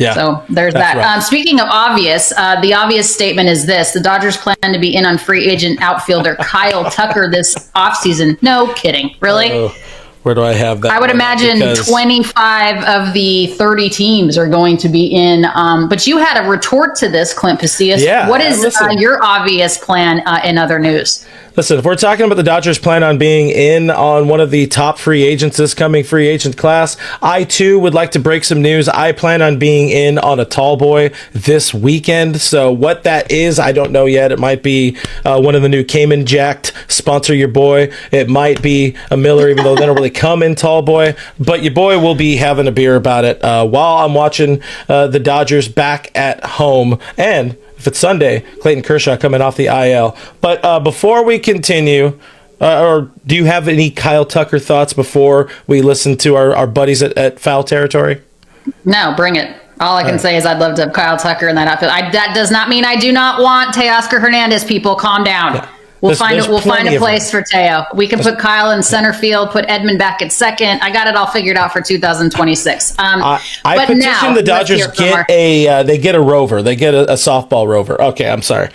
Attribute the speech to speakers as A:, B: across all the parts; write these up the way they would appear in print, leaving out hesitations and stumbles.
A: Yeah.
B: So there's that.
A: Right.
B: Speaking of obvious, the obvious statement is this: the Dodgers plan to be in on free agent outfielder Kyle Tucker this offseason. No kidding. Really?
A: Where do I have that?
B: I would imagine 25 of the 30 teams are going to be in. But you had a retort to this, Clint Pasillas.
A: Yeah,
B: what is your obvious plan in other news?
A: Listen, if we're talking about the Dodgers plan on being in on one of the top free agents this coming free agent class, I too would like to break some news. I plan on being in on a tall boy this weekend. So what that is, I don't know yet. It might be one of the new Cayman Jacked Sponsor Your Boy. It might be a Miller, even though they don't really come in tall boy. But your boy will be having a beer about it while I'm watching the Dodgers back at home. And if it's Sunday, Clayton Kershaw coming off the IL. But before we continue, or do you have any Kyle Tucker thoughts before we listen to our buddies at Foul Territory?
B: No, bring it. All I can say is I'd love to have Kyle Tucker in that outfit. That does not mean I do not want Teoscar Hernandez, people. Calm down. Yeah. We'll find a place for Teo. We can put Kyle in center field, put Edman back at second. I got it all figured out for 2026.
A: I petition the Dodgers they get a rover. They get a softball rover. Okay, I'm sorry.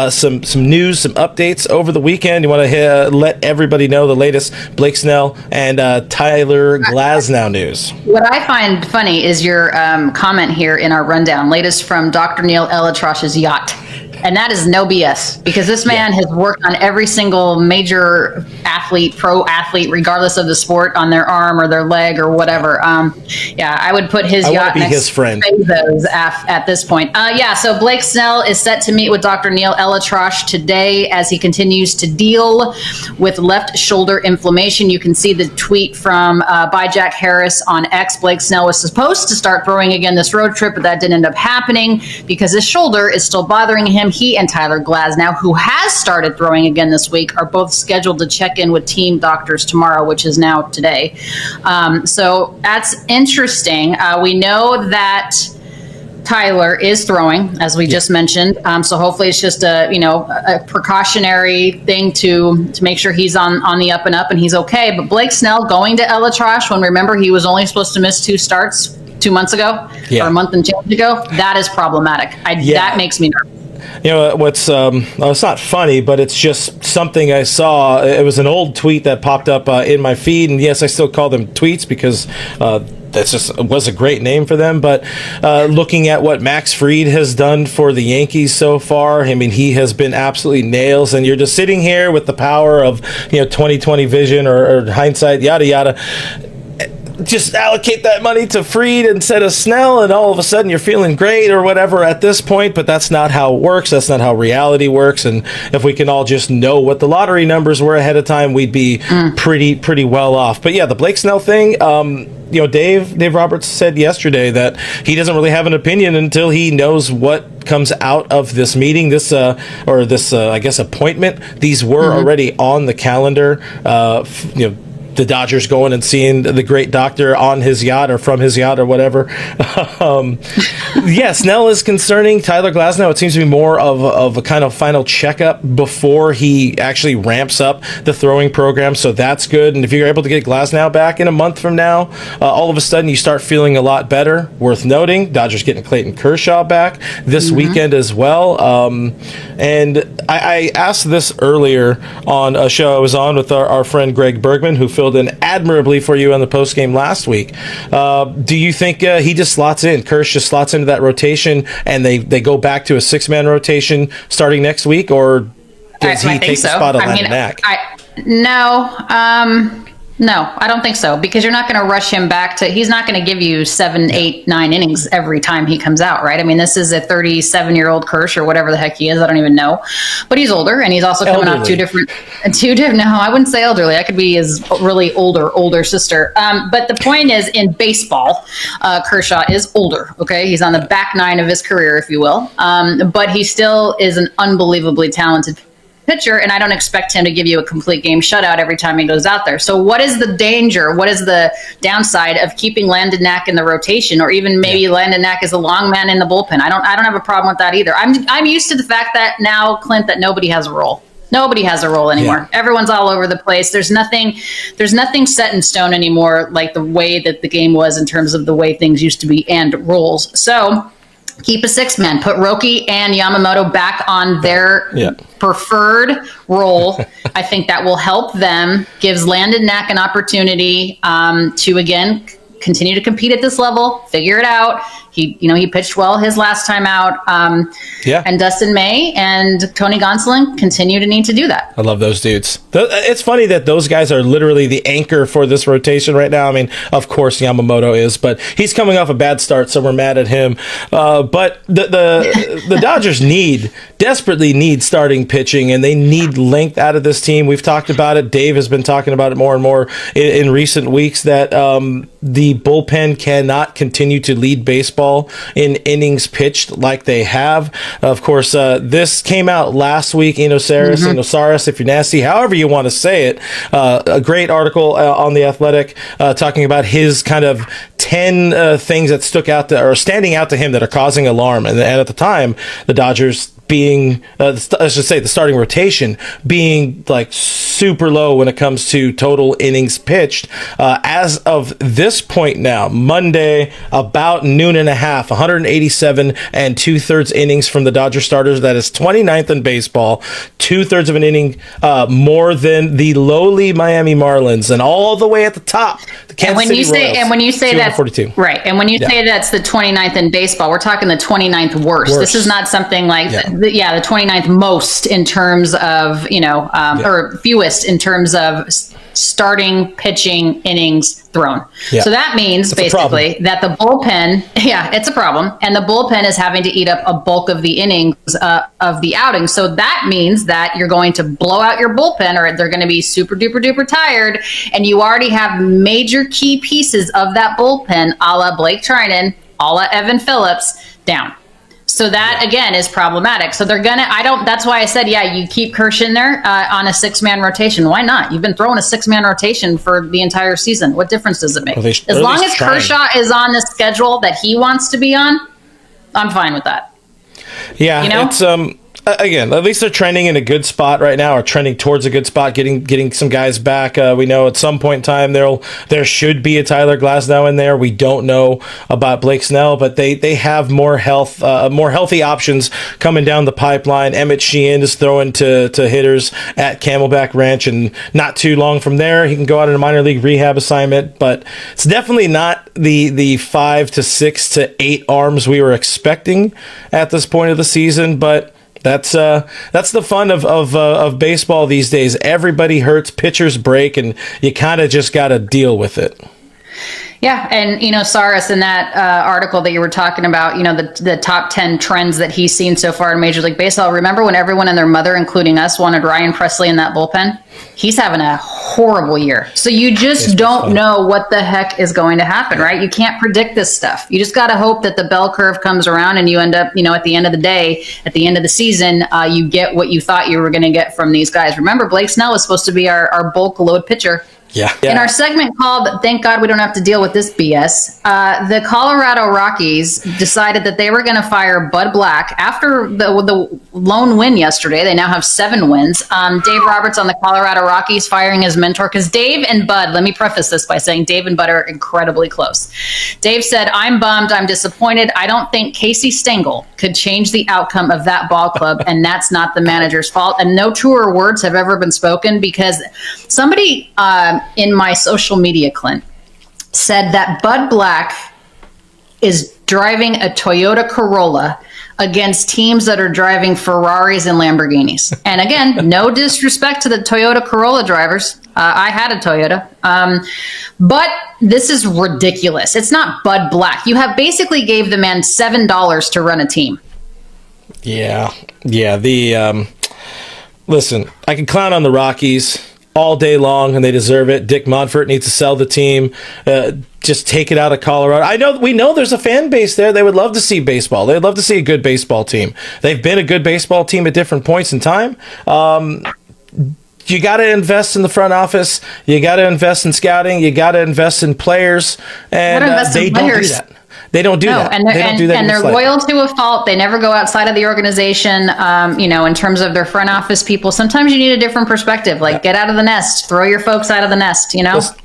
A: Some news, some updates over the weekend. You want to let everybody know the latest Blake Snell and Tyler Glasnow news.
B: What I find funny is your comment here in our rundown. Latest from Dr. Neil Elatrosh's yacht. And that is no BS, because this man has worked on every single major athlete, pro athlete, regardless of the sport, on their arm or their leg or whatever. I would put his yacht next
A: his friend
B: to Bezos at this point. So Blake Snell is set to meet with Dr. Neil Elatrosh today as he continues to deal with left shoulder inflammation. You can see the tweet from by Jack Harris on X. Blake Snell was supposed to start throwing again this road trip, but that didn't end up happening because his shoulder is still bothering him. He and Tyler Glasnow, who has started throwing again this week, are both scheduled to check in with team doctors tomorrow, which is now today. So that's interesting. We know that Tyler is throwing, as we just mentioned. So hopefully it's just a precautionary thing to make sure he's on the up and up and he's okay. But Blake Snell going to Elatrosh when, remember, he was only supposed to miss 2 starts 2 months ago or a month and change ago, that is problematic. That makes me nervous.
A: You know what's it's not funny, but it's just something I saw. It was an old tweet that popped up in my feed, and yes, I still call them tweets because that's just was a great name for them. But looking at what Max Fried has done for the Yankees so far, I mean, he has been absolutely nails. And you're just sitting here with the power of 20/20 vision or hindsight, yada yada. Just allocate that money to Fried instead of Snell, and all of a sudden you're feeling great or whatever at this point, but that's not how it works. That's not how reality works. And if we can all just know what the lottery numbers were ahead of time, we'd be pretty well off. But yeah, the Blake Snell thing, Dave Roberts said yesterday that he doesn't really have an opinion until he knows what comes out of this meeting, this appointment. These were already on the calendar, the Dodgers going and seeing the great doctor on his yacht or from his yacht or whatever. Snell is concerning. Tyler Glasnow, it seems to be more of a kind of final checkup before he actually ramps up the throwing program, so that's good. And if you're able to get Glasnow back in a month from now, all of a sudden you start feeling a lot better. Worth noting, Dodgers getting Clayton Kershaw back this weekend as well. And I asked this earlier on a show I was on with our friend Greg Bergman, who filled in admirably for you on the postgame last week. Do you think he just slots in? Kirsch just slots into that rotation and they go back to a 6-man rotation starting next week, or does he take the spot of Landon Knack? No, I don't think so, because you're not going to rush him back to, he's not going to give you 7, 8, 9 innings every time he comes out, right? I mean, this is a 37-year-old Kirsch or whatever the heck he is. I don't even know, but he's older, and he's also coming off two different, no, I wouldn't say elderly. I could be his really older sister. But the point is, in baseball, Kershaw is older. Okay. He's on the back 9 of his career, if you will. But he still is an unbelievably talented pitcher, and I don't expect him to give you a complete game shutout every time he goes out there. So what is the danger? What is the downside of keeping Landon Knack in the rotation, or even maybe Landon Knack is a long man in the bullpen? I don't have a problem with that either. I'm used to the fact that now, Clint, that nobody has a role.
B: Nobody has a role anymore.
A: Yeah.
B: Everyone's all over the place. There's nothing set in stone anymore, like the way that the game was in terms of the way things used to be and roles. So keep a 6-man, put Roki and Yamamoto back on their preferred role. I think that will help them, gives Landon Knack an opportunity to, again, continue to compete at this level, figure it out. He pitched well his last time out. And Dustin May and Tony Gonsolin continue to need to do that.
A: I love those dudes. It's funny that those guys are literally the anchor for this rotation right now. I mean, of course Yamamoto is, but he's coming off a bad start, so we're mad at him. But the Dodgers desperately need starting pitching, and they need length out of this team. We've talked about it. Dave has been talking about it more and more in recent weeks that the bullpen cannot continue to lead baseball in innings pitched like they have. Of course, this came out last week. Inosaris, if you're nasty, however you want to say it. A great article on The Athletic talking about his kind of 10 things that standing out to him that are causing alarm. And at the time, the Dodgers being, I should say, the starting rotation being like super low when it comes to total innings pitched. As of this point now, Monday, about noon and a half, 187 and 2/3 innings from the Dodger starters. That is 29th in baseball, 2/3 of an inning more than the lowly Miami Marlins, and all the way at the top, the Kansas City Royals.
B: And when you say that's right, and when you say that's the 29th in baseball, we're talking the 29th worst. This is not something like the 29th most in terms of or fewest in terms of starting pitching innings thrown. So that means basically that the bullpen, it's a problem, and the bullpen is having to eat up a bulk of the innings of the outing. So that means that you're going to blow out your bullpen, or they're going to be super duper duper tired, and you already have major key pieces of that bullpen, a la Blake Trinan, a la Evan Phillips, down. So that, again, is problematic. So that's why I said, you keep Kersh in there on a 6-man rotation. Why not? You've been throwing a 6-man rotation for the entire season. What difference does it make? As long as Kershaw is on the schedule that he wants to be on, I'm fine with that.
A: Yeah, it's again, at least they're trending in a good spot right now, or trending towards a good spot, getting some guys back. We know at some point in time there should be a Tyler Glasnow in there. We don't know about Blake Snell, but they have more healthy options coming down the pipeline. Emmett Sheehan is throwing to hitters at Camelback Ranch, and not too long from there he can go out on a minor league rehab assignment. But it's definitely not the 5 to 6 to 8 arms we were expecting at this point of the season. But that's the fun of baseball these days. Everybody hurts, pitchers break, and you kind of just got to deal with it.
B: Yeah, and Saris, in that article that you were talking about, the top 10 trends that he's seen so far in Major League Baseball. Remember when everyone and their mother, including us, wanted Ryan Presley in that bullpen? He's having a horrible year. So you just don't know what the heck is going to happen, right? You can't predict this stuff. You just got to hope that the bell curve comes around and you end up, at the end of the day, at the end of the season, you get what you thought you were going to get from these guys. Remember, Blake Snell was supposed to be our bulk load pitcher.
A: Yeah.
B: In our segment called "Thank God We Don't Have to Deal with This BS," the Colorado Rockies decided that they were going to fire Bud Black after the lone win yesterday. They now have 7 wins. Dave Roberts on the Colorado Rockies firing his mentor, because Dave and Bud, let me preface this by saying Dave and Bud are incredibly close. Dave said, "I'm bummed. I'm disappointed. I don't think Casey Stengel could change the outcome of that ball club, and that's not the manager's fault." And no truer words have ever been spoken, because somebody in my social media, Clint, said that Bud Black is driving a Toyota Corolla against teams that are driving Ferraris and Lamborghinis. And again, no disrespect to the Toyota Corolla drivers. I had a Toyota. But this is ridiculous. It's not Bud Black. You have basically gave the man $7 to run a team.
A: Yeah. Listen, I can clown on the Rockies all day long, and they deserve it. Dick Monfort needs to sell the team. Just take it out of Colorado. We know there's a fan base there. They would love to see baseball. They'd love to see a good baseball team. They've been a good baseball team at different points in time. You got to invest in the front office. You got to invest in scouting. You got to invest in players, and they don't do that. They don't do
B: No,
A: that.
B: and
A: They don't do that.
B: and
A: even
B: they're
A: slightly.
B: loyal to a fault. They never go outside of the organization. In terms of their front office people, sometimes you need a different perspective. Like, get out of the nest, throw your folks out of the nest.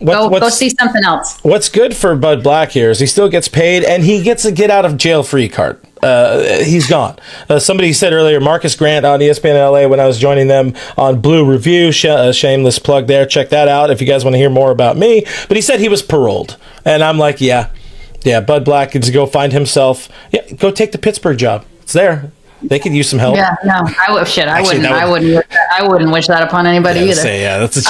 B: Go see something else.
A: What's good for Bud Black here is he still gets paid, and he gets a get out of jail free card. He's gone. Somebody said earlier, Marcus Grant on ESPN LA when I was joining them on Blue Review. Shameless plug there. Check that out if you guys want to hear more about me. But he said he was paroled, and I'm like, yeah. Bud Black needs to go find himself. Yeah, go take the Pittsburgh job. It's there. They could use some help.
B: Yeah, no, I wouldn't wish that upon anybody either.
A: That's just